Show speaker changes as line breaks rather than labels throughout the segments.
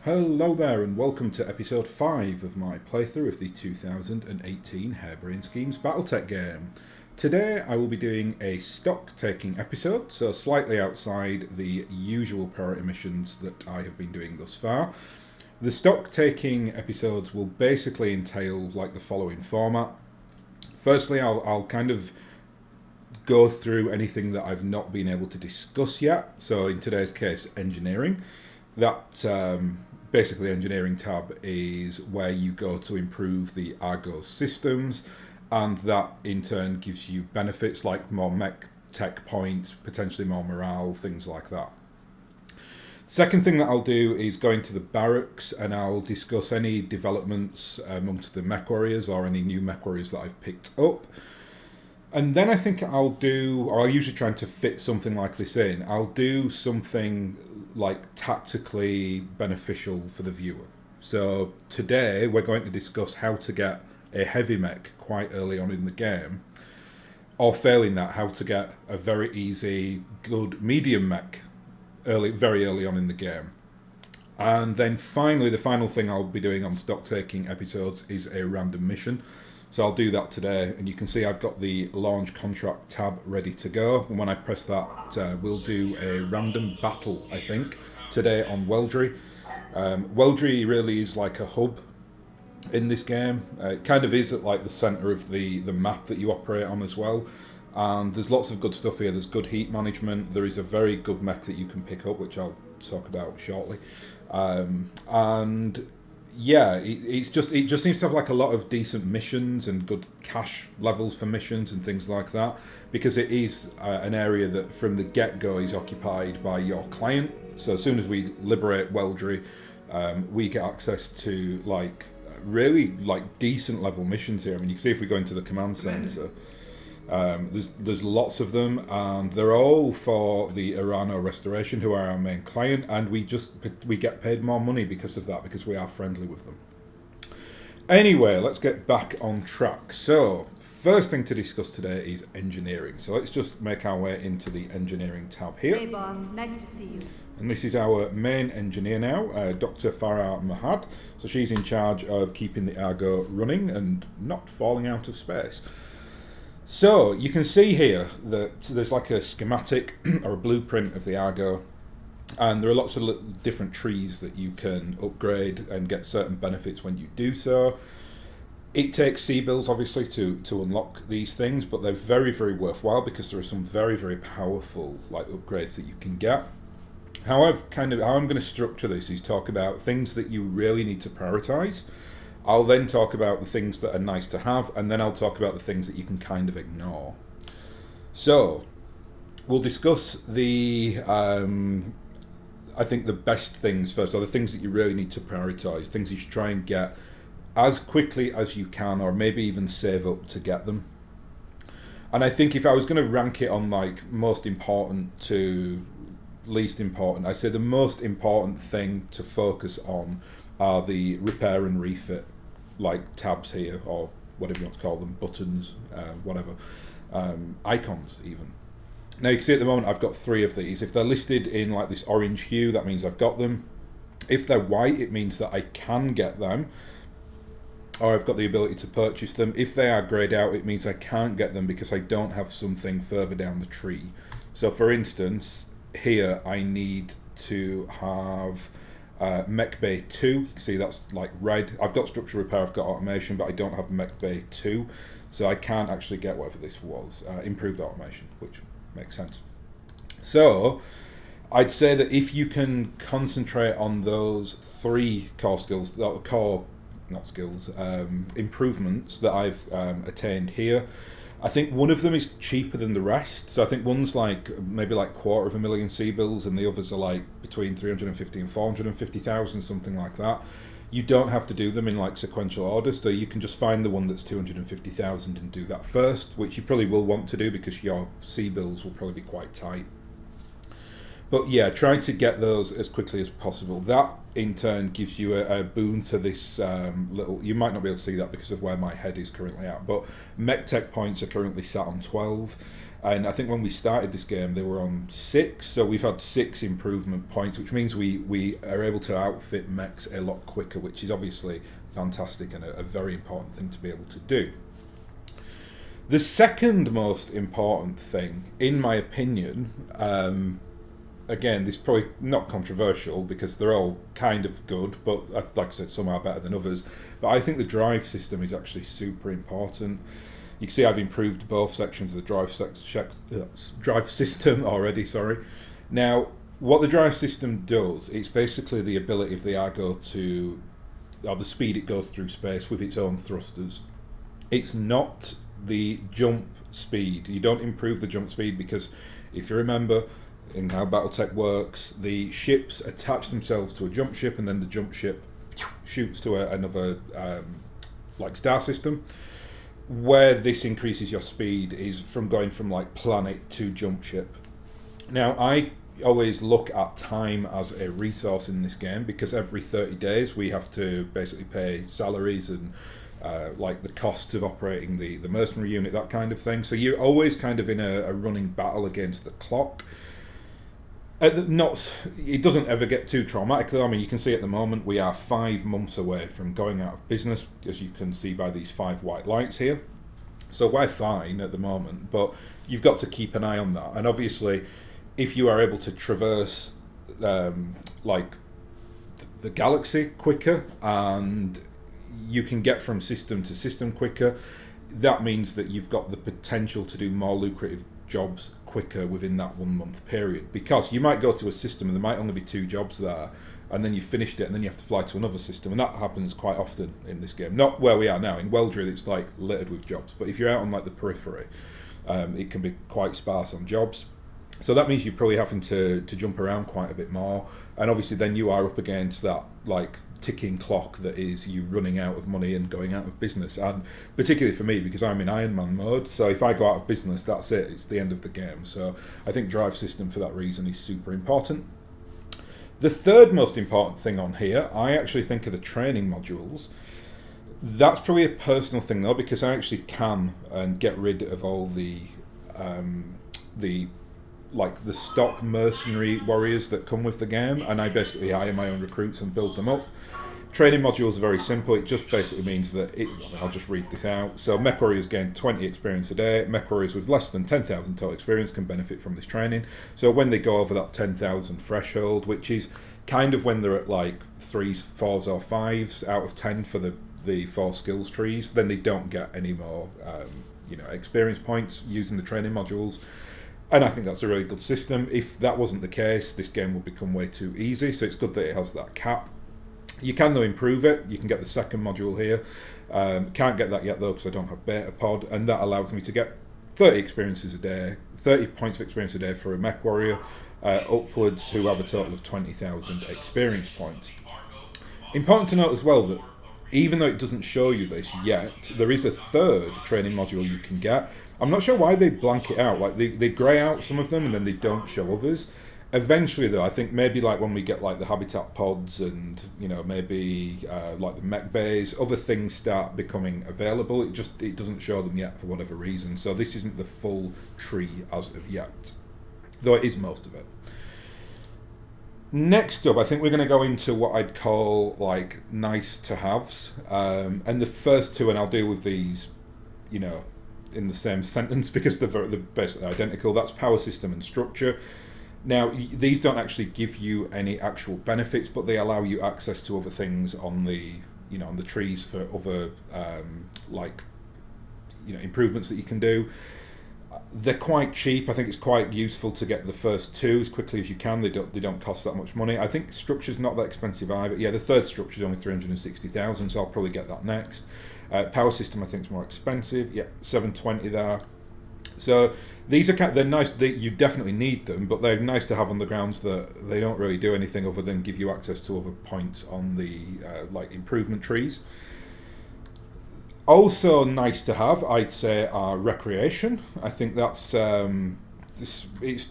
Hello there and welcome to episode 5 of my playthrough of the 2018 Harebrained Schemes BattleTech game. Today I will be doing a stock taking episode, so slightly outside the usual priority missions that I have been doing thus far. The stock taking episodes will basically entail like the following format. Firstly, I'll kind of go through anything that I've not been able to discuss yet, so in today's case engineering. That basically engineering tab is where you go to improve the Argo's systems, and that in turn gives you benefits like more mech tech points, potentially more morale, things like that. Second thing that I'll do is go into the barracks and I'll discuss any developments amongst the mech warriors or any new mech warriors that I've picked up. And then I think I'll do, or I'll usually try to fit something like this in, I'll do something like tactically beneficial for the viewer. So today we're going to discuss how to get a heavy mech quite early on in the game, or failing that, how to get a very easy, good medium mech very early on in the game. And then finally, the final thing I'll be doing on stock taking episodes is a random mission. So I'll do that today, and you can see I've got the launch contract tab ready to go. And when I press that, we'll do a random battle, I think, today on Weldry. Weldry really is like a hub in this game. It kind of is at like the centre of the map that you operate on as well. And there's lots of good stuff here. There's good heat management. There is a very good mech that you can pick up, which I'll talk about shortly. And yeah, it just seems to have like a lot of decent missions and good cash levels for missions and things like that, because it is an area that from the get-go is occupied by your client. So as soon as we liberate Weldry, we get access to like really like decent level missions here. I mean, you can see if we go into the command center, there's lots of them, and they're all for the Irano Restoration, who are our main client, and we get paid more money because of that, because we are friendly with them. Anyway, let's get back on track. So first thing to discuss today is engineering. So let's just make our way into the engineering tab here.
Hey boss, nice to see you.
And this is our main engineer now, Dr. Farah Mahad. So she's in charge of keeping the Argo running and not falling out of space. So you can see here that there's like a schematic or a blueprint of the Argo, and there are lots of different trees that you can upgrade and get certain benefits when you do so. It takes C-bills obviously to unlock these things, but they're very, very worthwhile because there are some very, very powerful like upgrades that you can get. How I'm going to structure this is talk about things that you really need to prioritize. I'll then talk about the things that are nice to have, and then I'll talk about the things that you can kind of ignore. So, we'll discuss the, I think the best things first, or the things that you really need to prioritize, things you should try and get as quickly as you can, or maybe even save up to get them. And I think if I was going to rank it on like most important to least important, I'd say the most important thing to focus on are the repair and refit like tabs here, or whatever you want to call them, buttons, whatever, icons even. Now you can see at the moment I've got 3 of these. If they're listed in like this orange hue, that means I've got them. If they're white, it means that I can get them, or I've got the ability to purchase them. If they are greyed out, it means I can't get them because I don't have something further down the tree. So for instance, here I need to have Mech Bay 2, you can see that's like red. I've got structural repair, I've got automation, but I don't have Mech Bay 2, so I can't actually get whatever this was, improved automation, which makes sense. So I'd say that if you can concentrate on those 3 core skills, improvements that I've attained here, I think one of them is cheaper than the rest. So I think one's like maybe like 250,000 C-bills, and the others are like between 350 and 450,000, something like that. You don't have to do them in like sequential order, so you can just find the one that's 250,000 and do that first, which you probably will want to do because your C-bills will probably be quite tight. But yeah, try to get those as quickly as possible. That in turn gives you a boon to this little. You might not be able to see that because of where my head is currently at, but MechTech points are currently sat on 12. And I think when we started this game, they were on 6. So we've had 6 improvement points, which means we are able to outfit mechs a lot quicker, which is obviously fantastic and a very important thing to be able to do. The second most important thing, in my opinion, again, this is probably not controversial because they're all kind of good, but like I said, some are better than others. But I think the drive system is actually super important. You can see I've improved both sections of the drive system already, sorry. Now, what the drive system does, it's basically the ability of the Argo to, or the speed it goes through space with its own thrusters. It's not the jump speed. You don't improve the jump speed because, if you remember, in how BattleTech works, the ships attach themselves to a jump ship and then the jump ship shoots to another like star system. Where this increases your speed is from going from like planet to jump ship. Now, I always look at time as a resource in this game because every 30 days we have to basically pay salaries and like the costs of operating the mercenary unit, that kind of thing. So you're always kind of in a running battle against the clock. It doesn't ever get too traumatic though. I mean, you can see at the moment we are 5 months away from going out of business, as you can see by these 5 white lights here. So we're fine at the moment, but you've got to keep an eye on that. And obviously, if you are able to traverse like the galaxy quicker and you can get from system to system quicker, that means that you've got the potential to do more lucrative jobs quicker within that 1 month period, because you might go to a system and there might only be 2 jobs there, and then you finished it and then you have to fly to another system, and that happens quite often in this game. Not where we are now. In Weldry it's like littered with jobs, but if you're out on like the periphery, it can be quite sparse on jobs. So that means you're probably having to jump around quite a bit more, and obviously then you are up against that like ticking clock that is you running out of money and going out of business. And particularly for me, because I'm in Ironman mode, so if I go out of business, that's it, it's the end of the game. So I think drive system for that reason is super important. The third most important thing on here, I actually think, are the training modules. That's probably a personal thing though, because I actually can get rid of all the stock mercenary warriors that come with the game, and I basically hire my own recruits and build them up. Training modules are very simple. It just basically means that I'll just read this out. So mech warriors gain 20 experience a day. Mech warriors with less than 10,000 total experience can benefit from this training. So when they go over that 10,000 threshold, which is kind of when they're at like 3s, 4s or 5s out of 10 for the 4 skills trees, then they don't get any more experience points using the training modules. And I think that's a really good system. If that wasn't the case, this game would become way too easy, so it's good that it has that cap. You can though improve it. You can get the second module here. Can't get that yet though because I don't have beta pod, and that allows me to get 30 experiences a day, 30 points of experience a day for a mech warrior, upwards, who have a total of 20,000 experience points. Important to note as well that even though it doesn't show you this yet, there is a third training module you can get. I'm not sure why they blank it out. Like they grey out some of them and then they don't show others. Eventually though, I think maybe like when we get like the habitat pods and maybe like the Mech Bays, other things start becoming available. It doesn't show them yet for whatever reason. So this isn't the full tree as of yet, though it is most of it. Next up, I think we're going to go into what I'd call like nice to haves, and the first two, and I'll deal with these, in the same sentence because they're basically identical. That's power system and structure. Now, these don't actually give you any actual benefits, but they allow you access to other things on the on the trees for other improvements that you can do. They're quite cheap. I think it's quite useful to get the first two as quickly as you can. They don't cost that much money. I think structure's not that expensive either. Yeah, the third structure is only 360,000, so I'll probably get that next. Power system I think is more expensive. Yeah, 720 there. So these are they're nice. You definitely need them, but they're nice to have on the grounds that they don't really do anything other than give you access to other points on the improvement trees. Also nice to have, I'd say, are recreation. I think that's it's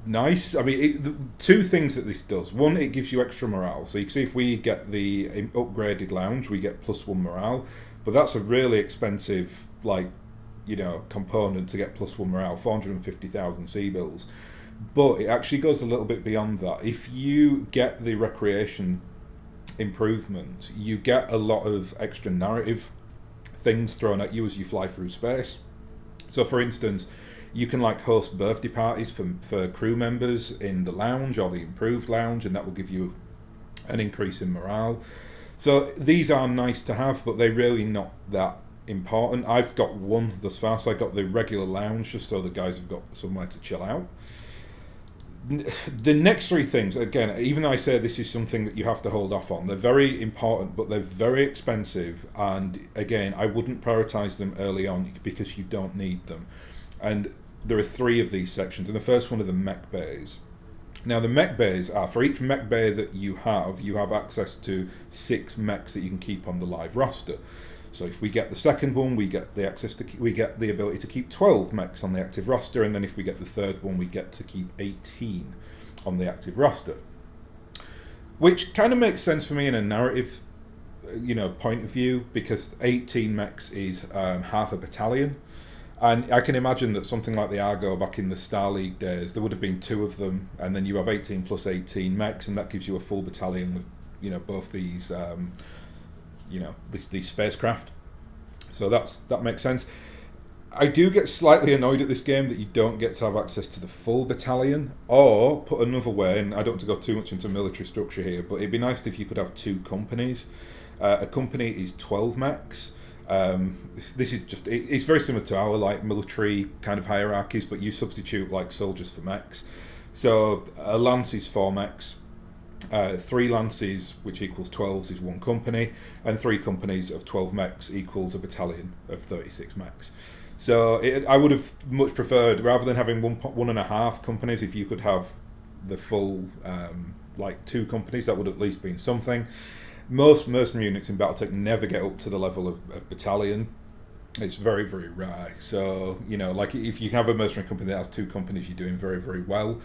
nice. I mean, two things that this does. One, it gives you extra morale. So you can see if we get the upgraded lounge, we get +1 morale. But that's a really expensive, like, component to get +1 morale, 450,000 C-bills. But it actually goes a little bit beyond that. If you get the recreation improvements, you get a lot of extra narrative things thrown at you as you fly through space. So, for instance, you can like host birthday parties for crew members in the lounge or the improved lounge, and that will give you an increase in morale. So these are nice to have, but they're really not that important. I've got one thus far, so I got the regular lounge just so the guys have got somewhere to chill out. The next three things, again, even though I say this is something that you have to hold off on, they're very important, but they're very expensive, and again, I wouldn't prioritise them early on because you don't need them. And there are three of these sections, and the first one are the Mech Bays. Now, the Mech Bays are, for each Mech Bay that you have access to 6 mechs that you can keep on the live roster. So if we get the second one, we get the ability to keep 12 mechs on the active roster, and then if we get the third one, we get to keep 18 on the active roster. Which kind of makes sense for me in a narrative, point of view, because 18 mechs is half a battalion. And I can imagine that something like the Argo back in the Star League days, there would have been 2 of them, and then you have 18 plus 18 mechs, and that gives you a full battalion with, both these, these spacecraft. So that makes sense. I do get slightly annoyed at this game that you don't get to have access to the full battalion, or put another way, and I don't want to go too much into military structure here, but it'd be nice if you could have 2 companies. A company is 12 mechs. This is just, it's very similar to our like military kind of hierarchies, but you substitute like soldiers for mechs. So a lance is 4 mechs, 3 lances, which equals 12s, is 1 company, and 3 companies of 12 mechs equals a battalion of 36 mechs. So I would have much preferred, rather than having 1.5 companies, if you could have the full 2 companies, that would at least been something. Most mercenary units in BattleTech never get up to the level of battalion. It's very, very rare. So, if you have a mercenary company that has 2 companies, you're doing very, very well.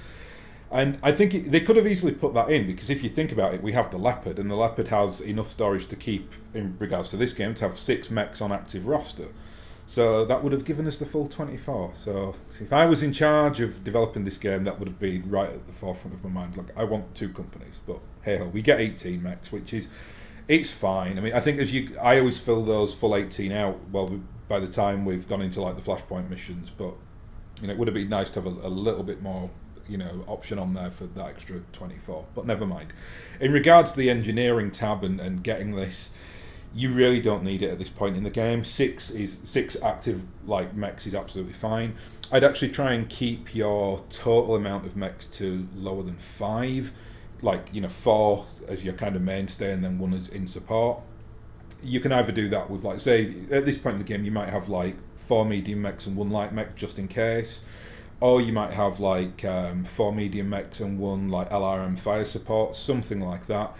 And I think they could have easily put that in, because if you think about it, we have the Leopard, and the Leopard has enough storage to keep, in regards to this game, to have 6 mechs on active roster. So that would have given us the full 24. So if I was in charge of developing this game, that would have been right at the forefront of my mind. Like, I want 2 companies, but hey ho, we get 18 mechs, which is, it's fine. I mean, I think I always fill those full 18 out, by the time we've gone into like the Flashpoint missions, but it would have been nice to have a little bit more, option on there for that extra 24, but never mind. In regards to the engineering tab and getting this, you really don't need it at this point in the game. 6 active mechs is absolutely fine. I'd actually try and keep your total amount of mechs to lower than 5, 4 as your kind of mainstay, and then 1 as in support. You can either do that with, say, at this point in the game, you might have 4 medium mechs and 1 light mech just in case, or you might have 4 medium mechs and 1 LRM fire support, something like that.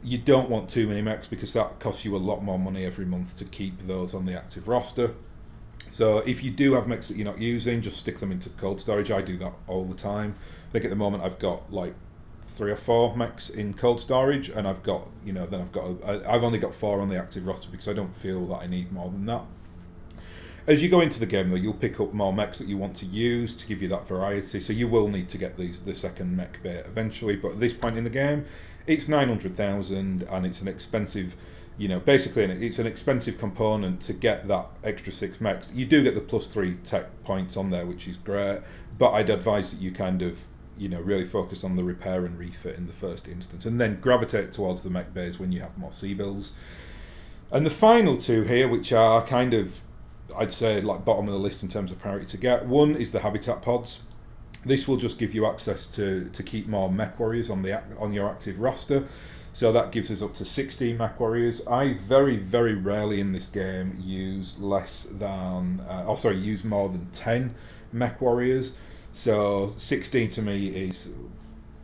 You don't want too many mechs, because that costs you a lot more money every month to keep those on the active roster. So if you do have mechs that you're not using, just stick them into cold storage. I do that all the time. I think at the moment I've got 3 or 4 mechs in cold storage, and I've got, I've only got 4 on the active roster because I don't feel that I need more than that. As you go into the game, though, you'll pick up more mechs that you want to use to give you that variety, so you will need to get the second mech bay eventually, but at this point in the game, it's 900,000, and it's an expensive, basically it's an expensive component to get that extra 6 mechs. You do get the +3 tech points on there, which is great, but I'd advise that you kind of, really focus on the repair and refit in the first instance, and then gravitate towards the mech bays when you have more C-bills. And the final 2 here, which are kind of, I'd say, bottom of the list in terms of priority to get. One is the habitat pods. This will just give you access to keep more mech warriors on your active roster. So that gives us up to 16 mech warriors. I very, very rarely in this game use use more than 10 mech warriors. So 16 to me is,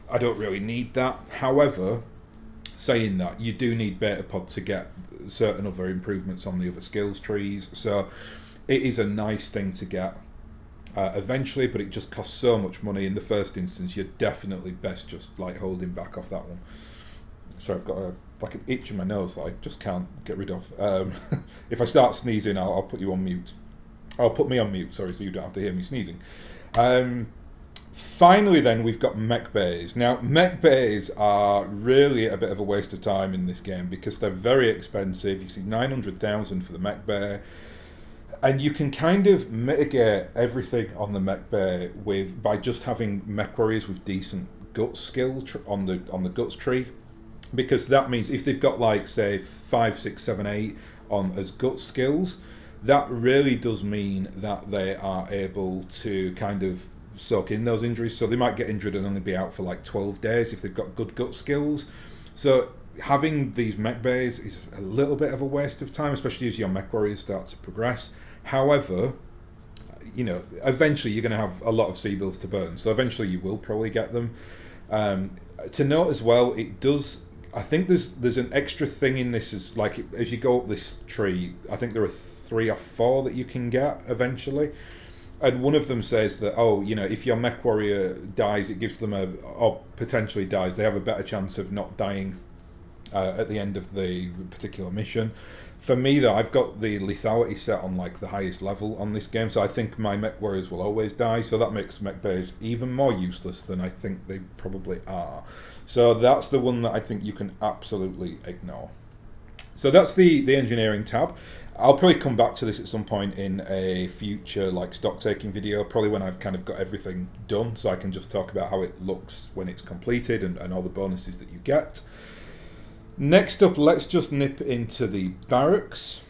I don't really need that. However, saying that, you do need beta pod to get certain other improvements on the other skills trees. So it is a nice thing to get. eventually, but it just costs so much money in the first instance. You're definitely best just like holding back off that one. So I've got like an itch in my nose that I just can't get rid of. If I start sneezing, I'll put you on mute. I'll put me on mute, sorry, so you don't have to hear me sneezing. Finally then, we've got Mech Bays. Now, Mech Bays are really a bit of a waste of time in this game because they're very expensive. You see 900,000 for the Mech Bay. And you can kind of mitigate everything on the Mech Bay by just having mech warriors with decent guts skill on the guts tree. Because that means if they've got like, say, 5, 6, 7, 8 on as guts skills, that really does mean that they are able to kind of soak in those injuries. So they might get injured and only be out for like 12 days if they've got good gut skills. So having these Mech Bays is a little bit of a waste of time, especially as your mech warriors start to progress. However, you know, eventually you're going to have a lot of C-bills to burn, so eventually you will probably get them. To note as well, it does. I think there's an extra thing in this, is like as you go up this tree, I think there are 3 or 4 that you can get eventually. And one of them says that, oh, you know, if your mech warrior dies, it gives them or potentially dies, they have a better chance of not dying at the end of the particular mission. For me, though, I've got the lethality set on like the highest level on this game, so I think my mech warriors will always die, so that makes Mech Bays even more useless than I think they probably are. So that's the one that I think you can absolutely ignore. So that's the engineering tab. I'll probably come back to this at some point in a future like stock taking video, probably when I've kind of got everything done, so I can just talk about how it looks when it's completed and all the bonuses that you get. Next up, let's just nip into the barracks,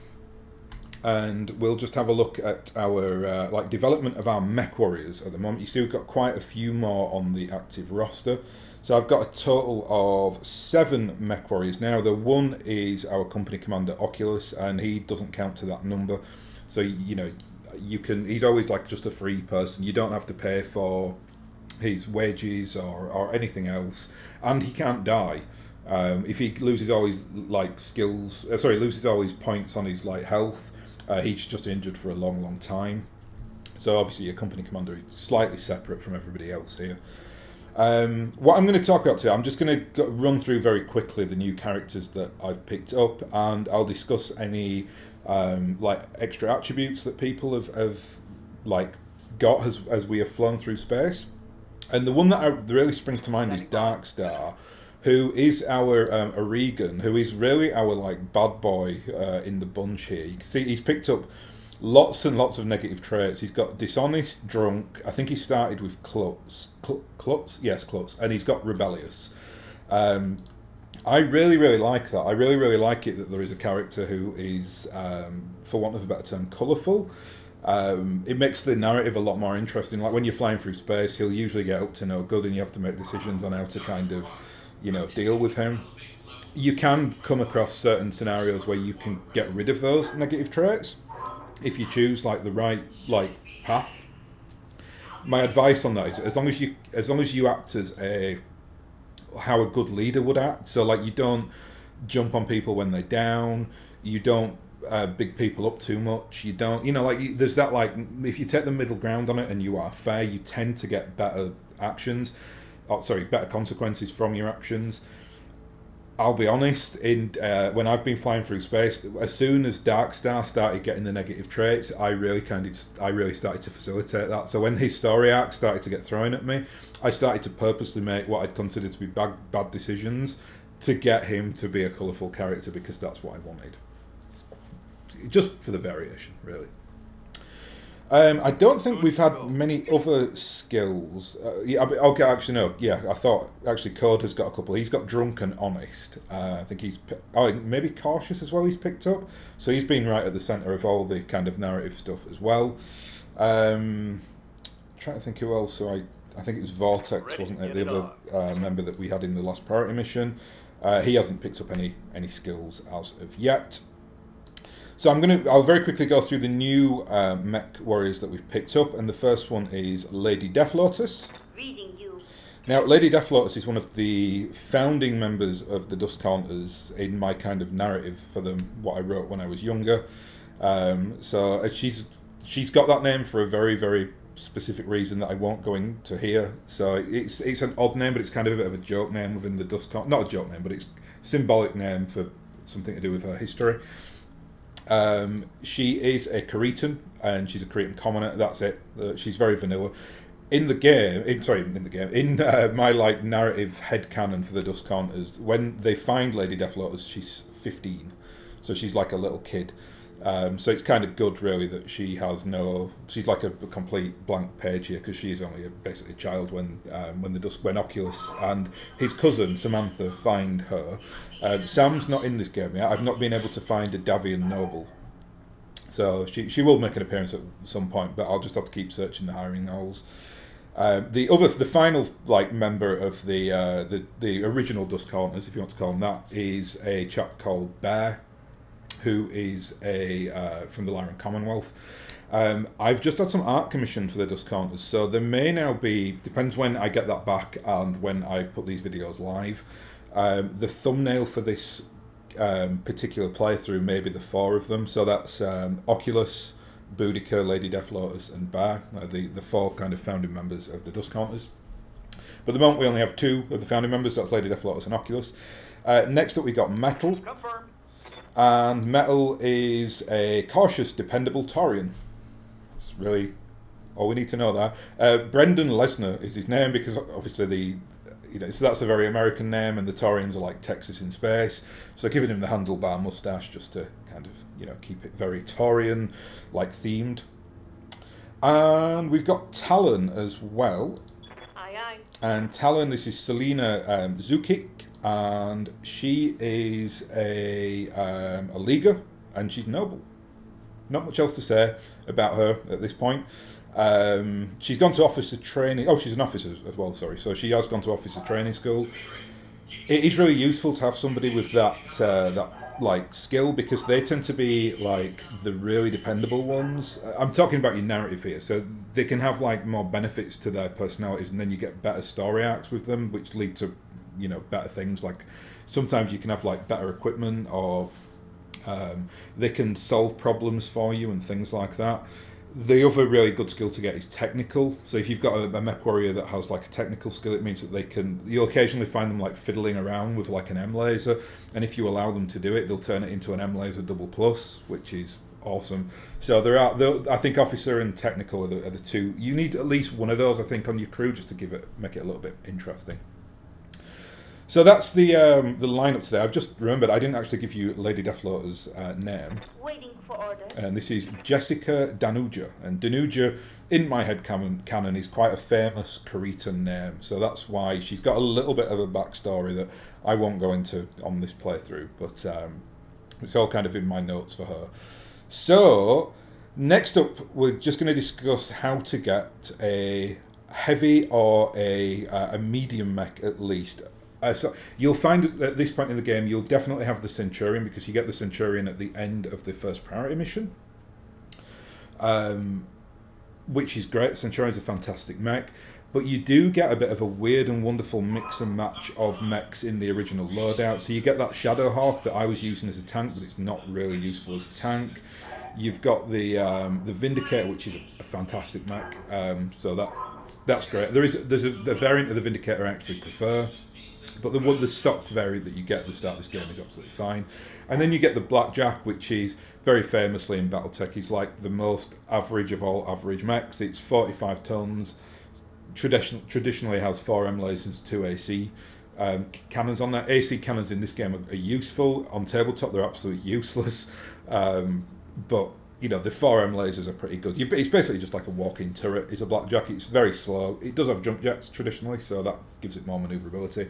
and we'll just have a look at our like development of our mech warriors at the moment. You see we've got quite a few more on the active roster. So I've got a total of 7 mech warriors now. The one is our company commander Oculus, and he doesn't count to that number. So, you know, he's always like just a free person. You don't have to pay for his wages or anything else, and he can't die. If he loses all his like skills, loses all his points on his like health, he's just injured for a long time. So obviously your company commander is slightly separate from everybody else here. What I'm going to talk about today, I'm just going to run through very quickly the new characters that I've picked up, and I'll discuss any like extra attributes that people have like got as we have flown through space. And the one that really springs to mind is Darkstar, who is our Oregon, who is really our like bad boy in the bunch here. You can see he's picked up lots and lots of negative traits. He's got dishonest, drunk. I think he started with klutz. Yes, klutz, and he's got rebellious. I really like that. I really like it that there is a character who is, for want of a better term, colourful. It makes the narrative a lot more interesting. Like when you're flying through space, he'll usually get up to no good, and you have to make decisions on how to kind of, you know, deal with him. You can come across certain scenarios where you can get rid of those negative traits if you choose like the right like path. My advice on that is as long as you act as how a good leader would act. So like you don't jump on people when they're down, you don't big people up too much, you don't, you know, like there's that like if you take the middle ground on it and you are fair, you tend to get better consequences from your actions. I'll be honest, when I've been flying through space, as soon as Darkstar started getting the negative traits, I really started to facilitate that. So when his story arc started to get thrown at me, I started to purposely make what I'd consider to be bad decisions to get him to be a colourful character, because that's what I wanted. Just for the variation, really. I don't think we've had many other skills. Okay, actually no. Yeah, I thought actually Code has got a couple. He's got drunk and honest. I think maybe cautious as well. He's picked up, so he's been right at the centre of all the kind of narrative stuff as well. Trying to think who else. So I think it was Vortex, wasn't it? The other member that we had in the last priority mission. He hasn't picked up any skills as of yet. So I'll very quickly go through the new mech warriors that we've picked up, and the first one is Lady Death Lotus. Now, Lady Death Lotus is one of the founding members of the Dust Counters in my kind of narrative for them, what I wrote when I was younger. So she's got that name for a very, very specific reason that I won't go into here. So it's an odd name, but it's kind of a bit of a joke name within the Dustcon. Not a joke name, but it's symbolic name for something to do with her history. She is a Cretan, and she's a Cretan commoner. That's it. She's very vanilla. In my like narrative headcanon for the Dustcounters, when they find Lady Death Lotus, she's 15, so she's like a little kid. So it's kind of good, really, that she's like a complete blank page here, because she is only basically a child when Oculus and his cousin Samantha find her. Sam's not in this game yet. I've not been able to find a Davian noble, so she will make an appearance at some point, but I'll just have to keep searching the hiring knolls. The final like member of the original Dustcounters, if you want to call him that, is a chap called Bear, who is from the Lyran Commonwealth. I've just had some art commissioned for the Dustcounters, so there may now be, depends when I get that back and when I put these videos live, the thumbnail for this particular playthrough may be the 4 of them. So that's Oculus, Boudica, Lady Death Lotus, and Bar, the 4 kind of founding members of the Dustcounters. But at the moment we only have 2 of the founding members, that's Lady Death Lotus and Oculus. Next up we got Metal.
Confirm.
And Metal is a cautious, dependable Taurian. That's really all we need to know there. Brendan Lesnar is his name, because obviously so that's a very American name, and the Taurians are like Texas in space. So giving him the handlebar mustache just to kind of keep it very Taurian like themed. And we've got Talon as well.
Aye, aye.
And Talon, this is Selena Zukic, and she is a Liga, and she's noble. Not much else to say about her at this point. She's gone to officer training. Oh, she's an officer as well, sorry. So she has gone to officer training school. It is really useful to have somebody with that like skill, because they tend to be like the really dependable ones. I'm talking about your narrative here, so they can have like more benefits to their personalities, and then you get better story arcs with them, which lead to better things. Like sometimes you can have like better equipment, or they can solve problems for you and things like that. The other really good skill to get is technical. So if you've got a mech warrior that has like a technical skill, it means that you'll occasionally find them like fiddling around with like an M laser, and if you allow them to do it, they'll turn it into an M laser double plus, which is awesome. So I think officer and technical are the 2. You need at least one of those, I think, on your crew, just to make it a little bit interesting. So that's the lineup today. I've just remembered I didn't actually give you Lady Deathloater's name.
Waiting for order.
And this is Jessica Danuja. And Danuja, in my head canon, is quite a famous Cretan name. So that's why she's got a little bit of a backstory that I won't go into on this playthrough. But it's all kind of in my notes for her. So next up, we're just going to discuss how to get a heavy or a medium mech at least. So you'll find at this point in the game, you'll definitely have the Centurion, because you get the Centurion at the end of the first priority mission, which is great. Centurion's a fantastic mech, but you do get a bit of a weird and wonderful mix and match of mechs in the original Loadout. So you get that Shadowhawk that I was using as a tank, but it's not really useful as a tank. You've got the Vindicator, which is a fantastic mech, so that's great. There's a variant of the Vindicator I actually prefer. But the stock variant that you get at the start of this game is absolutely fine. And then you get the Blackjack, which is very famously in BattleTech, he's like the most average of all average mechs. It's 45 tons. Traditionally has 4 M lasers, 2 AC cannons on that. AC cannons in this game are useful. On tabletop, they're absolutely useless. But the 4 M lasers are pretty good. It's basically just like a walking turret. It's a Blackjack. It's very slow. It does have jump jets traditionally, so that gives it more maneuverability.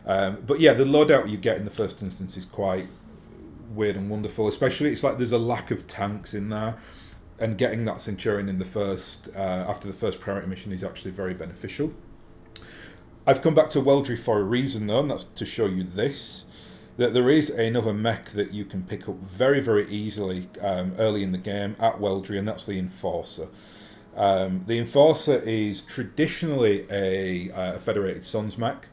But yeah, the loadout you get in the first instance is quite weird and wonderful. Especially, it's like there's a lack of tanks in there, and getting that Centurion in the first after the first priority mission is actually very beneficial. I've come back to Weldry for a reason, though, and that's to show you this. That there is another mech that you can pick up very, very easily early in the game at Weldry, and that's the Enforcer. The Enforcer is traditionally a Federated Suns mech.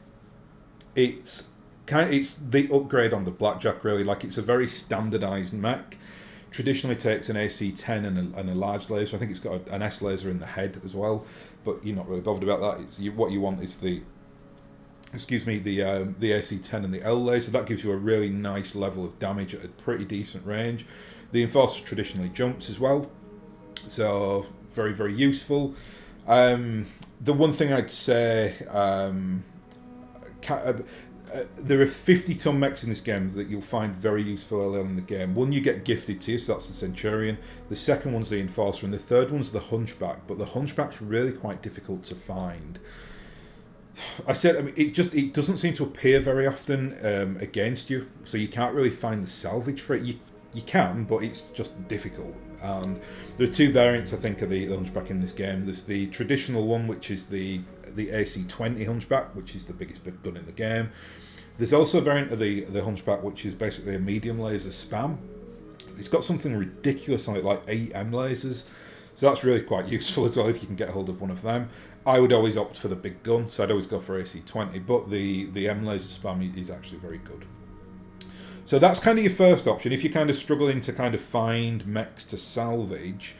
It's the upgrade on the Blackjack, really. Like, it's a very standardized mech. traditionally takes an AC-10 and a large laser. I think it's got an S laser in the head as well, but you're not really bothered about that. What you want is the AC-10 and the L laser. That gives you a really nice level of damage at a pretty decent range. The Enforcer traditionally jumps as well, so very, very useful. The one thing I'd say, there are 50-ton mechs in this game that you'll find very useful early on in the game. One you get gifted to you, so that's the Centurion. The second one's the Enforcer, and the third one's the Hunchback. But the Hunchback's really quite difficult to find. It doesn't seem to appear very often against you, so you can't really find the salvage for it. You can, but it's just difficult. And there are two variants, I think, of the Hunchback in this game. There's the traditional one, which is the AC-20 Hunchback, which is the biggest big gun in the game. There's also a variant of the Hunchback, which is basically a medium laser spam. It's got something ridiculous on it, like 8 M lasers. So that's really quite useful as well if you can get hold of one of them. I would always opt for the big gun, so I'd always go for AC-20, but the M laser spam is actually very good. So that's kind of your first option. If you're kind of struggling to kind of find mechs to salvage,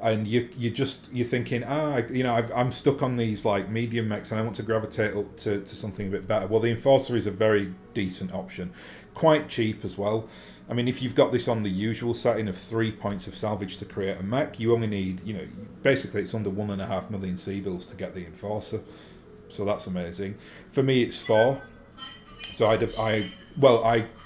and you're thinking, I'm stuck on these like medium mechs and I want to gravitate up to something a bit better. Well, the Enforcer is a very decent option, quite cheap as well. I mean, if you've got this on the usual setting of 3 points of salvage to create a mech, you only need, basically it's under 1.5 million C-bills to get the Enforcer. So that's amazing. For me, it's 4. So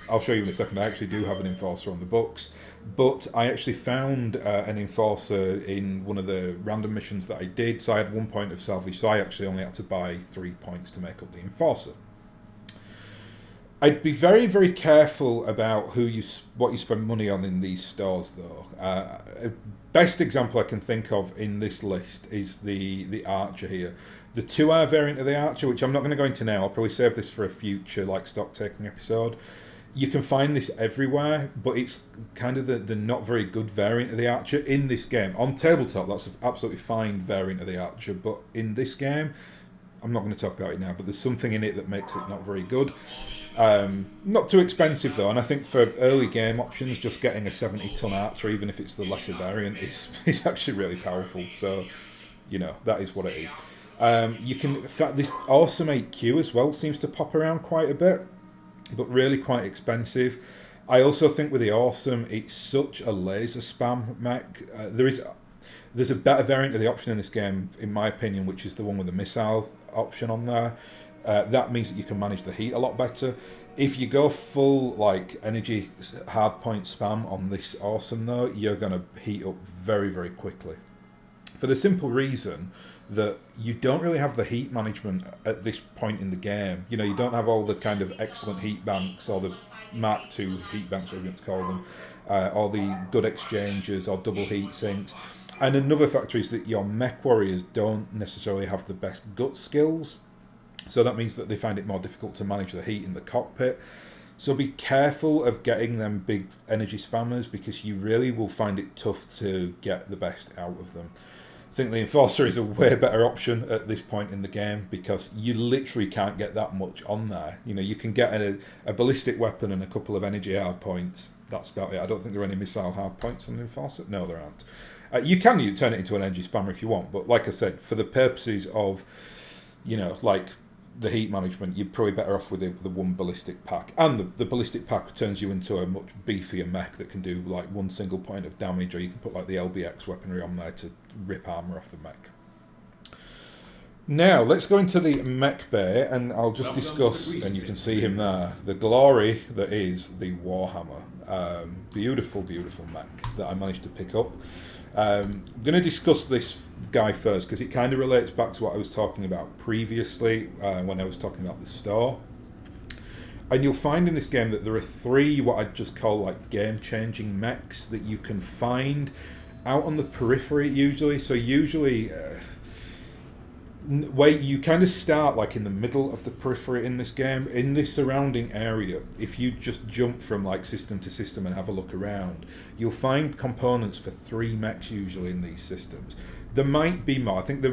I'll show you in a second. I actually do have an Enforcer on the books, but I actually found an Enforcer in one of the random missions that I did. So I had 1 point of salvage, so I actually only had to buy 3 points to make up the Enforcer. I'd be very, very careful about what you spend money on in these stores, though. Best example I can think of in this list is the Archer here. The 2-hour variant of the Archer, which I'm not going to go into now. I'll probably save this for a future stock taking episode. You can find this everywhere, but it's kind of the not very good variant of the Archer in this game. On tabletop, that's an absolutely fine variant of the Archer, but in this game, I'm not going to talk about it now, but there's something in it that makes it not very good. Not too expensive though, and I think for early game options, just getting a 70-ton Archer, even if it's the lesser variant, is actually really powerful. So, that is what it is. In fact, this awesome 8Q as well seems to pop around quite a bit, but really quite expensive. I also think with the Awesome, it's such a laser spam mech. There's a better variant of the option in this game, in my opinion, which is the one with the missile option on there. That means that you can manage the heat a lot better. If you go full energy hardpoint spam on this Awesome though, you're going to heat up very, very quickly. For the simple reason that you don't really have the heat management at this point in the game. You don't have all the kind of excellent heat banks or the Mark II heat banks, whatever you want to call them, or the good exchangers or double heat sinks. And another factor is that your mech warriors don't necessarily have the best gut skills. So that means that they find it more difficult to manage the heat in the cockpit. So be careful of getting them big energy spammers, because you really will find it tough to get the best out of them. I think the Enforcer is a way better option at this point in the game, because you literally can't get that much on there. You can get a ballistic weapon and a couple of energy hard points. That's about it. I don't think there are any missile hard points on the Enforcer. No, there aren't. You can turn it into an energy spammer if you want, but like I said, for the purposes of, the heat management, you're probably better off with the one ballistic pack. And the ballistic pack turns you into a much beefier mech that can do one single point of damage, or you can put the LBX weaponry on there to rip armor off the mech. Now let's go into the Mech Bay, and I'll just discuss, and you can see him there, the glory that is the Warhammer. Beautiful, beautiful mech that I managed to pick up. I'm going to discuss this guy first, because it kind of relates back to what I was talking about previously when I was talking about the store. And you'll find in this game that there are 3 what I'd just call game-changing mechs that you can find out on the periphery usually. So usually where you kind of start in the middle of the periphery in this game, in this surrounding area. If you just jump from system to system and have a look around, you'll find components for 3 mechs usually in these systems. There might be more. I think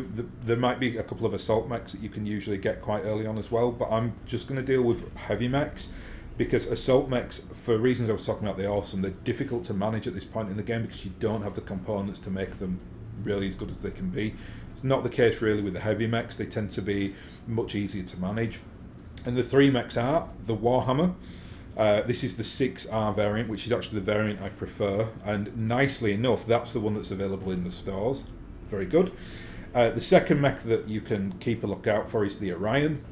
there might be a couple of assault mechs that you can usually get quite early on as well, but I'm just going to deal with heavy mechs. because assault mechs, for reasons I was talking about, they're awesome. They're difficult to manage at this point in the game because you don't have the components to make them really as good as they can be. It's not the case really with the heavy mechs. They tend to be much easier to manage. And the 3 mechs are the Warhammer. This is the 6R variant, which is actually the variant I prefer. And nicely enough, that's the one that's available in the stores. Very good. The second mech that you can keep a lookout for is the Orion.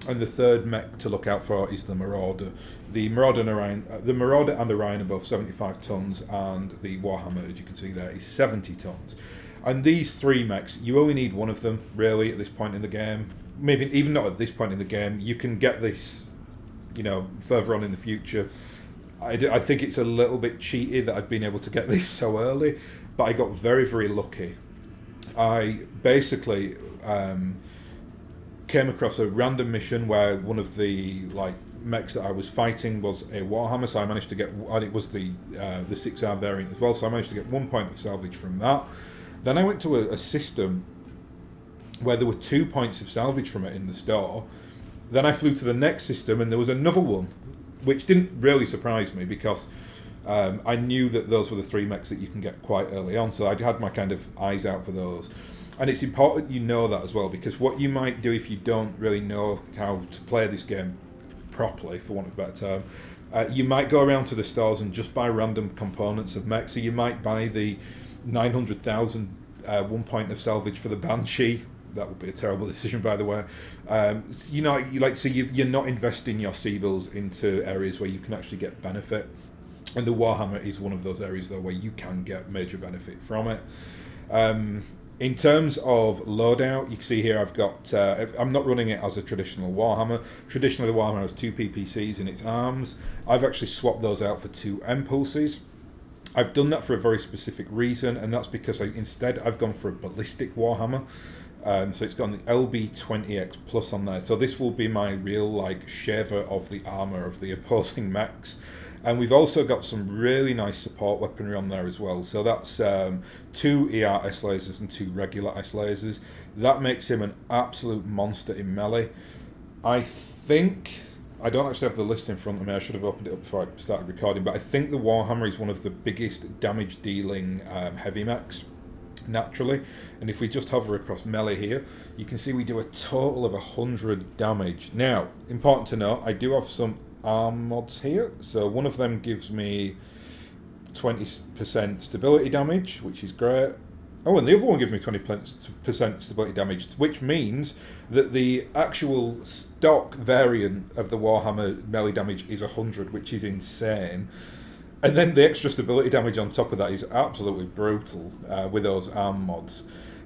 And the third mech to look out for is the Marauder. The Marauder and Orion are both 75 tons, and the Warhammer, as you can see there, is 70 tons. And these 3 mechs, you only need one of them, really, at this point in the game. Maybe even not at this point in the game. You can get this, further on in the future. I think it's a little bit cheaty that I've been able to get this so early, but I got very, very lucky. I basically came across a random mission where one of the mechs that I was fighting was a Warhammer, so I managed to get, and it was the 6R variant as well, so I managed to get 1 point of salvage from that. Then I went to a system where there were 2 points of salvage from it in the store. Then I flew to the next system and there was another one, which didn't really surprise me because I knew that those were the 3 mechs that you can get quite early on, so I had my kind of eyes out for those. And it's important you know that as well, because what you might do if you don't really know how to play this game properly, for want of a better term, you might go around to the stores and just buy random components of mechs. So you might buy the 900,000 1 point of salvage for the Banshee. That would be a terrible decision, by the way. You're not investing your Seabills into areas where you can actually get benefit. And the Warhammer is one of those areas, though, where you can get major benefit from it. In terms of loadout, you can see here I've got, I'm not running it as a traditional Warhammer. Traditionally the Warhammer has 2 PPCs in its arms. I've actually swapped those out for 2 impulses. I've done that for a very specific reason, and that's because instead I've gone for a ballistic Warhammer. So it's got the LB20X Plus on there. So this will be my real shaver of the armour of the opposing mechs. And we've also got some really nice support weaponry on there as well. So that's 2 ER S lasers and 2 regular S lasers. That makes him an absolute monster in melee. I think, I don't actually have the list in front of me, I should have opened it up before I started recording, but I think the Warhammer is one of the biggest damage dealing heavy mechs, naturally. And if we just hover across melee here, you can see we do a total of 100 damage. Now, important to note, I do have some arm mods here. So one of them gives me 20% stability damage, which is great. Oh, and the other one gives me 20% stability damage, which means that the actual stock variant of the Warhammer melee damage is 100, which is insane. And then the extra stability damage on top of that is absolutely brutal with those arm mods.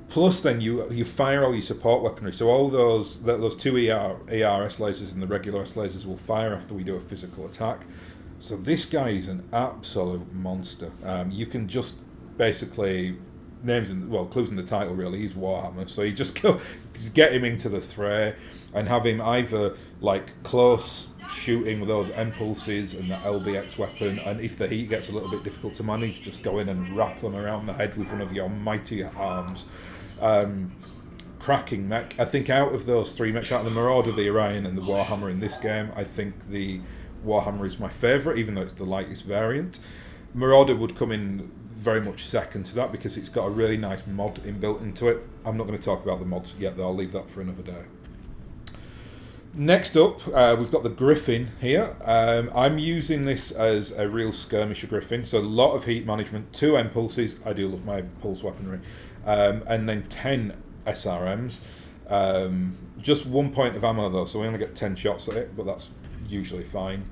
Plus, then you fire all your support weaponry. So all those 2 ERS lasers and the regular S lasers will fire after we do a physical attack. So this guy is an absolute monster. You can just basically, clues in the title really, he's Warhammer. So you just go get him into the fray and have him either close shooting with those impulses and the LBX weapon, and if the heat gets a little bit difficult to manage, just go in and wrap them around the head with one of your mighty arms. Cracking mech. I think out of those 3 mechs, out of the Marauder, the Orion and the Warhammer in this game, I think the Warhammer is my favourite, even though it's the lightest variant. Marauder would come in very much second to that because it's got a really nice mod inbuilt into it. I'm not going to talk about the mods yet, though. I'll leave that for another day. Next up, we've got the Griffin here. I'm using this as a real skirmisher Griffin, so a lot of heat management, 2 impulses, I do love my pulse weaponry, and then 10 SRMs. Just 1 point of ammo though, so we only get 10 shots at it, but that's usually fine.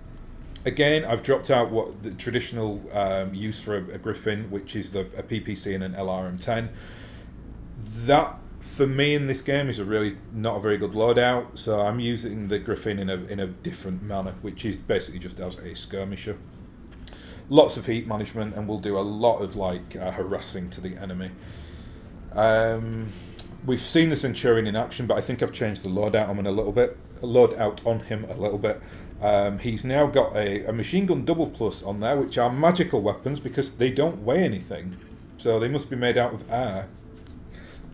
Again, I've dropped out what the traditional use for a Griffin, which is a PPC and an LRM-10. That, for me in this game, is not a very good loadout, so I'm using the Griffin in a different manner, which is basically just as a skirmisher. Lots of heat management, and we'll do a lot of harassing to the enemy. We've seen the Centurion in action, but I think I've changed the loadout on him a little bit. He's now got a machine gun double plus on there, which are magical weapons because they don't weigh anything, so they must be made out of air.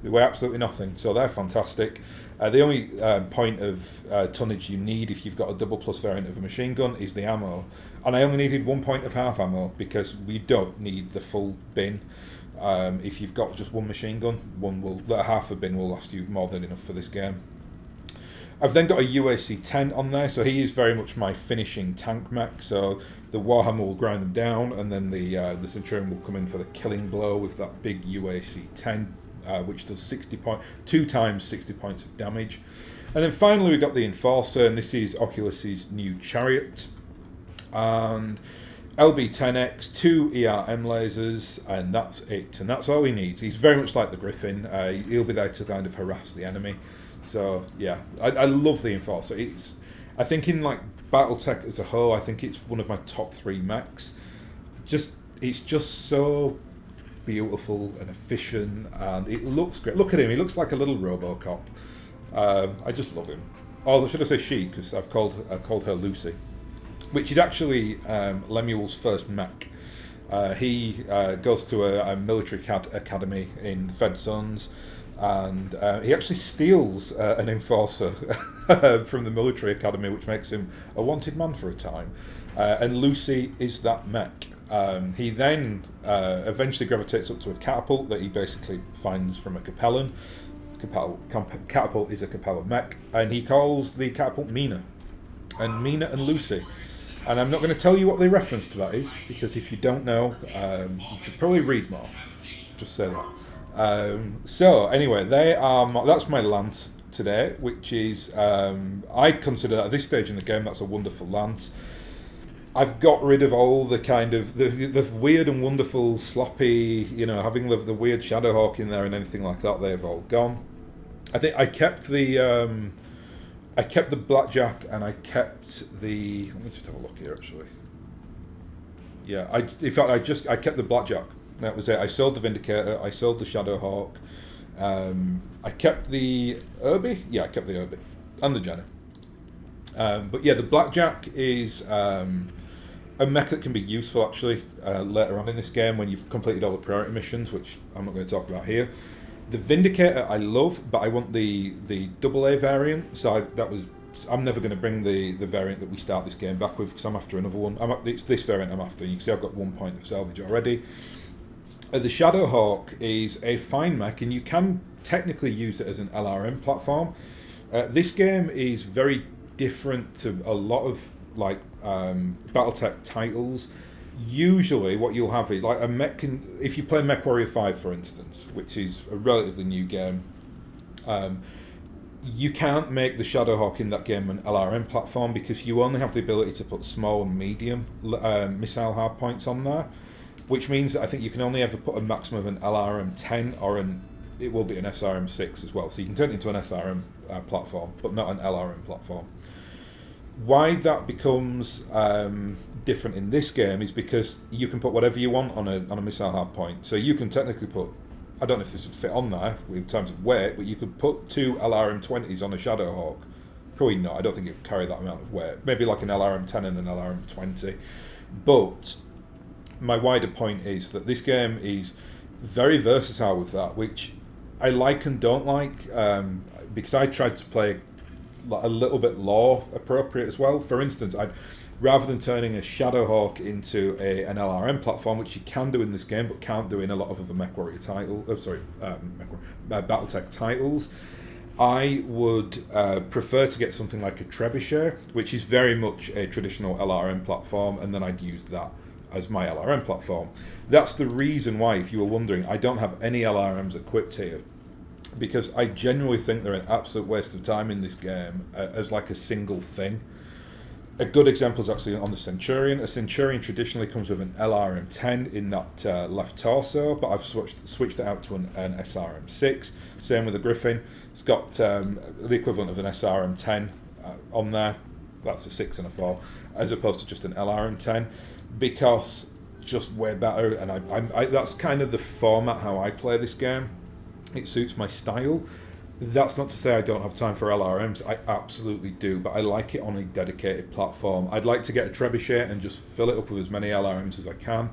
They weigh absolutely nothing, so they're fantastic. The only point of tonnage you need if you've got a double plus variant of a machine gun is the ammo. And I only needed 1 point of half ammo because we don't need the full bin. If you've got just one machine gun, half a bin will last you more than enough for this game. I've then got a UAC-10 on there, so he is very much my finishing tank mech. So the Warhammer will grind them down, and then the Centurion will come in for the killing blow with that big UAC-10, which does 2 times 60 points of damage. And then finally we've got the Enforcer, and this is Oculus's new chariot. And LB-10X, 2 ERM lasers, and that's it. And that's all he needs. He's very much like the Griffin. He'll be there to kind of harass the enemy. So yeah, I love the Enforcer. I think in like BattleTech as a whole, I think it's one of my top 3 mechs. It's just so beautiful and efficient, and it looks great. Look at him; he looks like a little RoboCop. I just love him. Or should I say she? Because I've called her Lucy, which is actually Lemuel's first mech. He goes to a military academy in Fed Sons. And he actually steals an Enforcer from the military academy, which makes him a wanted man for a time. And Lucy is that mech. He then eventually gravitates up to a catapult that he basically finds from a Capellan. Catapult is a Capella mech, and he calls the catapult Mina. And Mina and Lucy. And I'm not going to tell you what the reference to that is, because if you don't know, you should probably read more. Just say that. So anyway, that's my lance today, which is I consider that at this stage in the game that's a wonderful lance. I've got rid of all the kind of the weird and wonderful sloppy, having the weird Shadowhawk in there and anything like that. They've all gone. I think I kept the Blackjack, and I kept the. Let me just have a look here actually. Yeah, I kept the Blackjack. That was it. I sold the Vindicator, I sold the Shadowhawk, I kept the Irby? Yeah, I kept the Irby. And the Jenna. But yeah, the Blackjack is a mech that can be useful actually later on in this game when you've completed all the priority missions, which I'm not going to talk about here. The Vindicator I love, but I want the AA variant, so I'm never going to bring the variant that we start this game back with because I'm after another one. It's this variant I'm after. You can see I've got 1 point of salvage already. The Shadowhawk is a fine mech, and you can technically use it as an LRM platform. This game is very different to a lot of BattleTech titles. Usually what you'll have is like a mech if you play Mech Warrior 5 for instance, which is a relatively new game, you can't make the Shadowhawk in that game an LRM platform because you only have the ability to put small and medium missile hardpoints on there. Which means that I think you can only ever put a maximum of an LRM-10 or it will be an SRM-6 as well. So you can turn it into an SRM platform, but not an LRM platform. Why that becomes different in this game is because you can put whatever you want on a missile hardpoint. So you can technically put, I don't know if this would fit on there in terms of weight, but you could put 2 LRM-20s on a Shadowhawk. Probably not. I don't think it would carry that amount of weight. Maybe like an LRM-10 and an LRM-20. But my wider point is that this game is very versatile with that, which I like and don't like, because I tried to play a little bit lore appropriate as well. For instance, rather than turning a Shadowhawk into an LRM platform, which you can do in this game but can't do in a lot of other BattleTech titles, I would prefer to get something like a Trebuchet, which is very much a traditional LRM platform, and then I'd use that as my LRM platform. That's the reason why, if you were wondering, I don't have any LRMs equipped here, because I genuinely think they're an absolute waste of time in this game as like a single thing. A good example is actually on the Centurion. A Centurion traditionally comes with an LRM-10 in that left torso, but I've switched it out to an SRM-6. Same with the Griffin. It's got the equivalent of an SRM-10 on there. That's a 6 and a 4, as opposed to just an LRM-10. Because just way better, and I that's kind of the format how I play this game. It suits my style. That's not to say I don't have time for LRMs. I absolutely do, but I like it on a dedicated platform. I'd like to get a Trebuchet and just fill it up with as many LRMs as I can.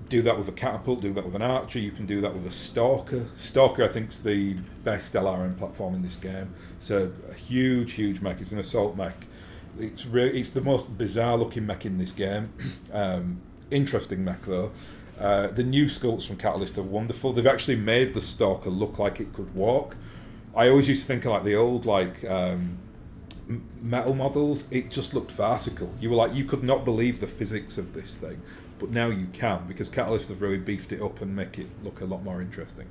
do that with a catapult, do that with an archer, you can do that with a stalker. Stalker, I think, is the best LRM platform in this game. It's a huge, huge mech. It's an assault mech. It's the most bizarre looking mech in this game. Interesting mech though. The new sculpts from Catalyst are wonderful. They've actually made the stalker look like it could walk. I always used to think of like the old metal models. It just looked farcical. You were like, you could not believe the physics of this thing. But now you can, because Catalyst have really beefed it up and make it look a lot more interesting.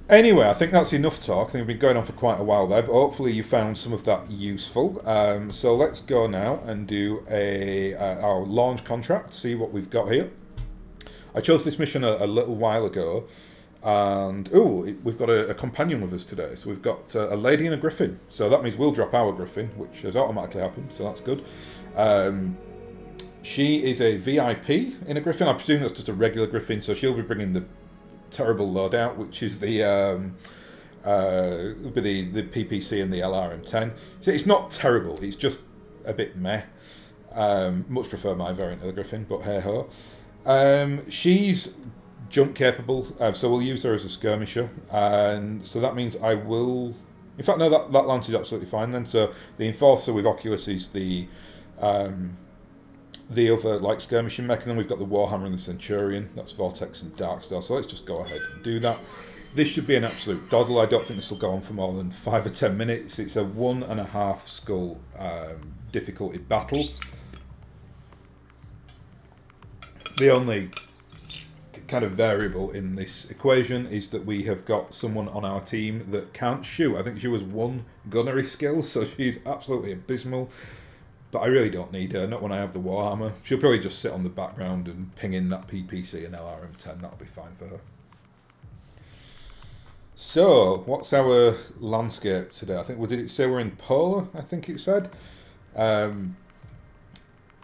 Anyway, I think that's enough talk. I think we've been going on for quite a while there, but hopefully you found some of that useful. So let's go now and do our launch contract, see what we've got here. I chose this mission a little while ago, and we've got a companion with us today. So we've got a lady and a Griffin. So that means we'll drop our Griffin, which has automatically happened, so that's good. She is a VIP in a Griffin. I presume that's just a regular Griffin, so she'll be bringing the terrible Loadout, which is the PPC and the LRM-10. So it's not terrible, it's just a bit meh. Much prefer my variant of the Griffin, but hey-ho. She's jump capable, so we'll use her as a skirmisher, and so that means I will... In fact, no, that lance is absolutely fine then. So the Enforcer with Oculus is the other skirmishing mech, and then we've got the Warhammer and the Centurion. That's Vortex and Darkstar. So let's just go ahead and do that. This should be an absolute doddle. I don't think this will go on for more than 5 or 10 minutes. It's a 1.5 skull difficulty battle. The only kind of variable in this equation is that we have got someone on our team that can't shoot. I think she was 1 gunnery skill, so she's absolutely abysmal. But I really don't need her, not when I have the Warhammer. She'll probably just sit on the background and ping in that PPC and LRM-10. That'll be fine for her. So, what's our landscape today? I think, did it say we're in Polar? I think it said.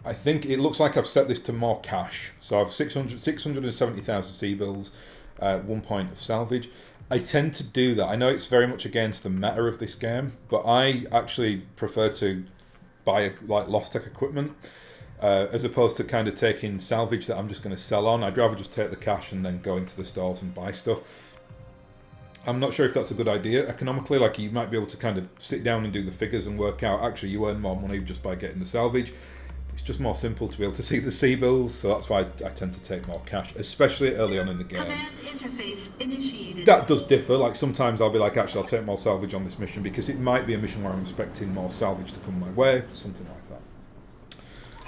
I think it looks like I've set this to more cash. So I've 670,000 C-bills, 1 point of salvage. I tend to do that. I know it's very much against the meta of this game, but I actually prefer to buy Lost Tech equipment as opposed to kind of taking salvage that I'm just going to sell on. I'd rather just take the cash and then go into the stores and buy stuff. I'm not sure if that's a good idea economically. Like, you might be able to kind of sit down and do the figures and work out actually you earn more money just by getting the salvage. It's just more simple to be able to see the C-bills, so that's why I tend to take more cash, especially early on in the game.
Command interface initiated.
That does differ. Like, sometimes I'll be like, actually, I'll take more salvage on this mission because it might be a mission where I'm expecting more salvage to come my way, something like that.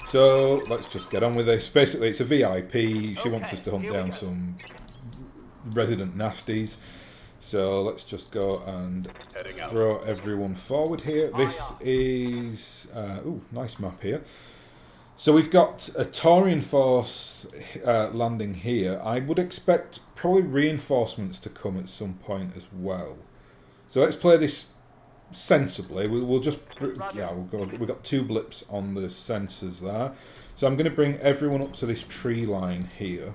So let's just get on with this. Basically, it's a VIP. She wants us to hunt down some resident nasties. So let's just go and throw everyone forward here. This is nice map here. So we've got a Taurian force landing here. I would expect probably reinforcements to come at some point as well. So let's play this sensibly. We'll just, we've got 2 blips on the sensors there. So I'm going to bring everyone up to this tree line here.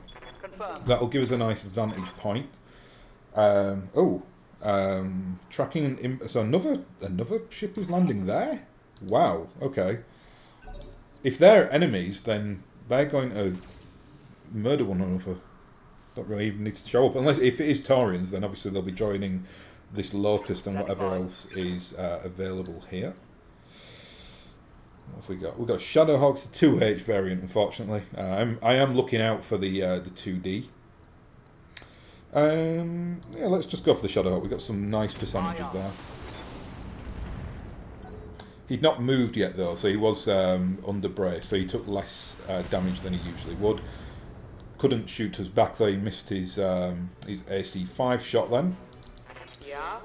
That'll give us a nice vantage point. Tracking. So another ship is landing there. Wow. Okay. If they're enemies, then they're going to murder one another. Don't really even need to show up. Unless if it is Taurians, then obviously they'll be joining this Locust and whatever else is available here. What have we got? We've got Shadowhawks, the 2H variant, unfortunately. I am looking out for the 2D. Let's just go for the Shadowhawk. We've got some nice percentages there. He'd not moved yet though, so he was under brace, so he took less damage than he usually would. Couldn't shoot us back though, he missed his AC5 shot then.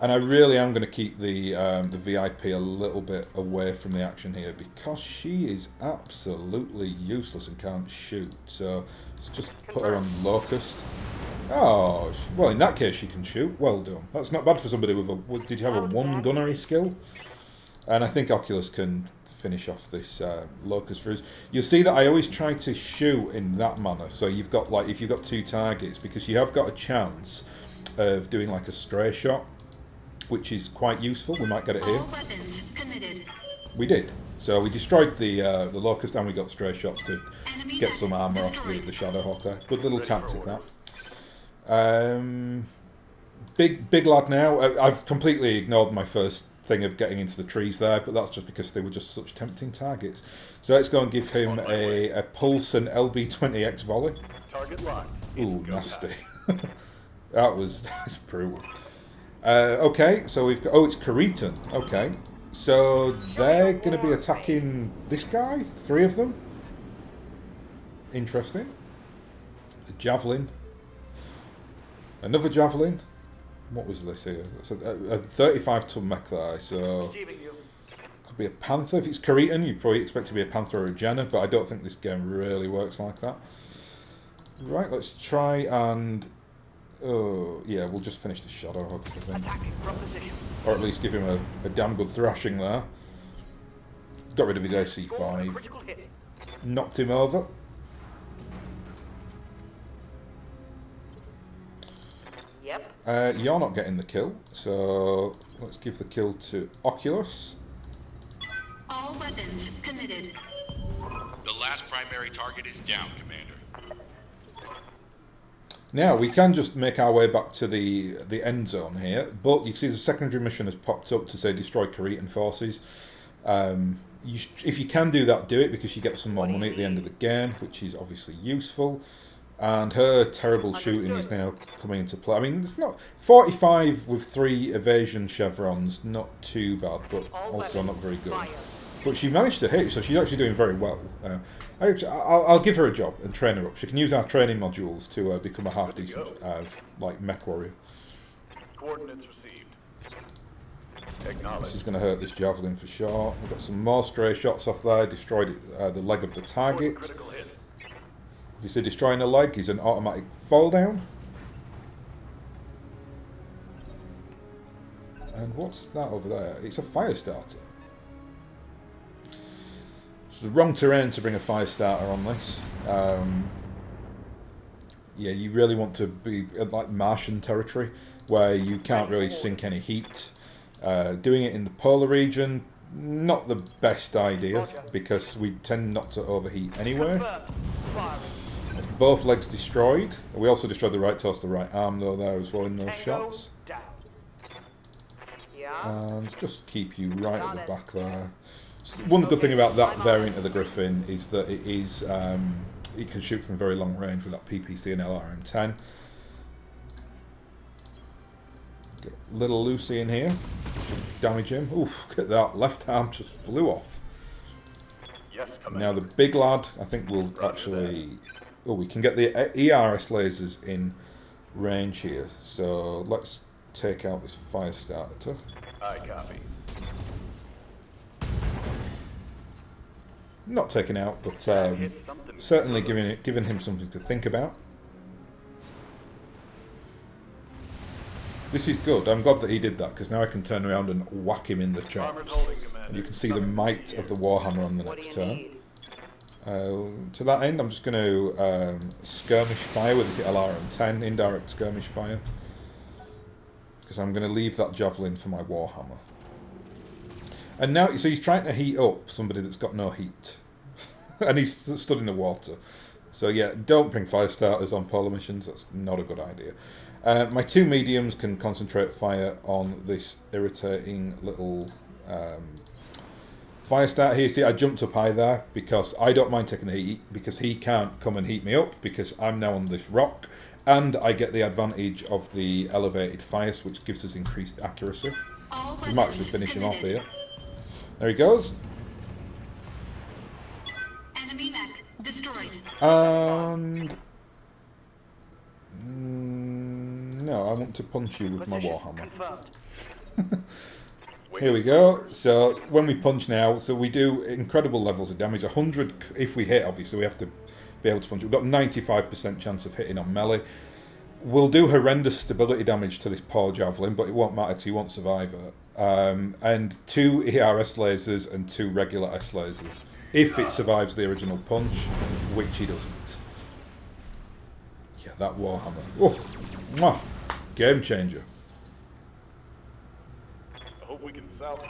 And I really am going to keep the VIP a little bit away from the action here because she is absolutely useless and can't shoot. So let's just put her on Locust. Oh, well in that case she can shoot. Well done. That's not bad for somebody with a... Did you have a 1 gunnery skill? And I think Oculus can finish off this Locust for us. You'll see that I always try to shoot in that manner. So you've got like, if you've got 2 targets, because you have got a chance of doing like a stray shot, which is quite useful. We might get it here.
All weapons committed.
We did. So we destroyed the locust, and we got stray shots to get some armour off the Shadowhawk there. Good little tactic that. Big lad now. I've completely ignored my first thing of getting into the trees there, but that's just because they were just such tempting targets. So let's go and give him a pulse and LB-20X volley.
Target locked.
Ooh, nasty. That's brutal. Okay, so we've got... Oh, it's Karitan. Okay. So they're going to be attacking this guy? 3 of them? Interesting. A javelin. Another javelin. What was this here? It's a 35-ton mech there, so... Could be a panther. If it's Karitan, you'd probably expect to be a panther or a Jenna, but I don't think this game really works like that. Right, let's try and... Oh, yeah, we'll just finish the Shadowhawk, I think. Or at least give him a damn good thrashing there. Got rid of his AC5. Knocked him over.
Yep.
You're not getting the kill, so let's give the kill to Oculus.
All weapons committed.
The last primary target is down, Commander.
Now, we can just make our way back to the end zone here, but you can see the secondary mission has popped up to say destroy Karitan forces. If you can do that, do it, because you get some more money at the end of the game, which is obviously useful. And her terrible shooting is now coming into play. I mean, it's not 45 with 3 evasion chevrons, not too bad, but also not very good. But she managed to hit, so she's actually doing very well. I'll give her a job and train her up. She can use our training modules to become a half-decent, like, mech warrior.
Coordinates received. Acknowledged.
This is going to hurt this javelin for sure. We've got some more stray shots off there. Destroyed the leg of the target.
Critical hit.
If you see destroying a leg, is an automatic fall down. And what's that over there? It's a fire starter. It's the wrong terrain to bring a fire starter on this. Yeah, you really want to be at like Martian territory where you can't really sink any heat. Doing it in the polar region, not the best idea because we tend not to overheat anyway. Both legs destroyed. We also destroyed the right torso, the right arm though there as well in those shots. And just keep you right at the back there. One good thing about that variant of the Griffin is that it is it can shoot from very long range with that PPC and LRM-10. Get little Lucy in here. Should damage him. Oof, look at that. Left arm just flew off.
Yes,
Now the big lad, I think we'll actually... Oh, we can get the ERS lasers in range here. So let's take out this fire starter.
I copy.
Not taken out, but certainly giving him something to think about. This is good. I'm glad that he did that, because now I can turn around and whack him in the chops. And you can see the might of the Warhammer on the next turn. To that end, I'm just going to skirmish fire with the LRM-10, indirect skirmish fire. Because I'm going to leave that javelin for my Warhammer. And now, so he's trying to heat up somebody that's got no heat. And he's stood in the water. So yeah, don't bring fire starters on polar missions, that's not a good idea. My 2 mediums can concentrate fire on this irritating little fire starter here. See, I jumped up high there because I don't mind taking the heat, because he can't come and heat me up because I'm now on this rock. And I get the advantage of the elevated fire, which gives us increased accuracy. We might actually finish him off here. There he goes.
Enemy mech destroyed.
And... no, I want to punch you with my Warhammer. Here we go. So when we punch now, so we do incredible levels of damage. 100 if we hit, obviously we have to be able to punch. We've got 95% chance of hitting on melee. We'll do horrendous stability damage to this poor javelin, but it won't matter because he won't survive it. And 2 ERS lasers and 2 regular S lasers, if it survives the original punch, which he doesn't. Yeah, that Warhammer. Oh, mwah, game changer.
I hope we can sell.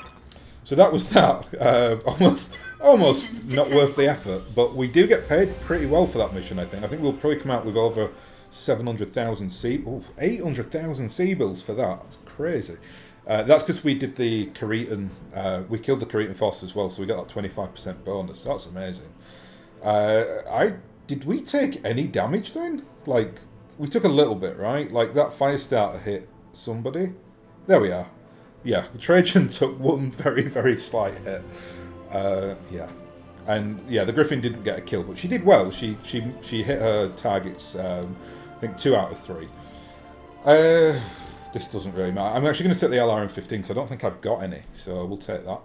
So that was that. Almost not worth the effort, but we do get paid pretty well for that mission, I think. I think we'll probably come out with over 700,000 800,000 sea-bills for that. That's crazy. That's because we did the Cretan, we killed the Cretan force as well, so we got that 25% bonus. That's amazing. Did we take any damage then? Like, we took a little bit, right? Like, that fire starter hit somebody. There we are. Yeah, Trajan took one very, very slight hit. Yeah. And, yeah, the Griffin didn't get a kill, but she did well. She hit her targets, I think 2 out of 3. This doesn't really matter. I'm actually going to take the LRM-15, because I don't think I've got any, so we'll take that.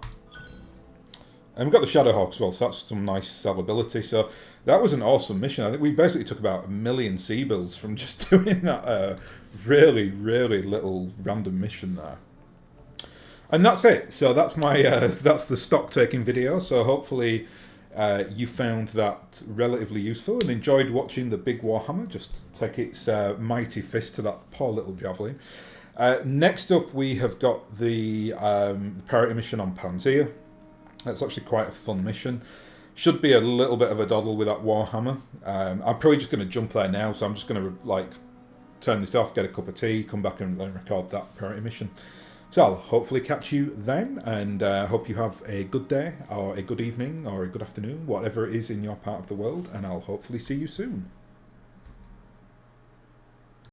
And we've got the Shadowhawk as well, so that's some nice sellability. So that was an awesome mission. I think we basically took about 1 million sea-bills from just doing that really, really little random mission there. And that's it. So that's my that's the stock taking video. So hopefully you found that relatively useful and enjoyed watching the big Warhammer just take its mighty fist to that poor little javelin. Next up, we have got the priority mission on Panzea. That's actually quite a fun mission. Should be a little bit of a doddle with that Warhammer. I'm probably just going to jump there now, so I'm just going to like turn this off, get a cup of tea, come back and record that priority mission. So I'll hopefully catch you then, and hope you have a good day, or a good evening, or a good afternoon, whatever it is in your part of the world, and I'll hopefully see you soon.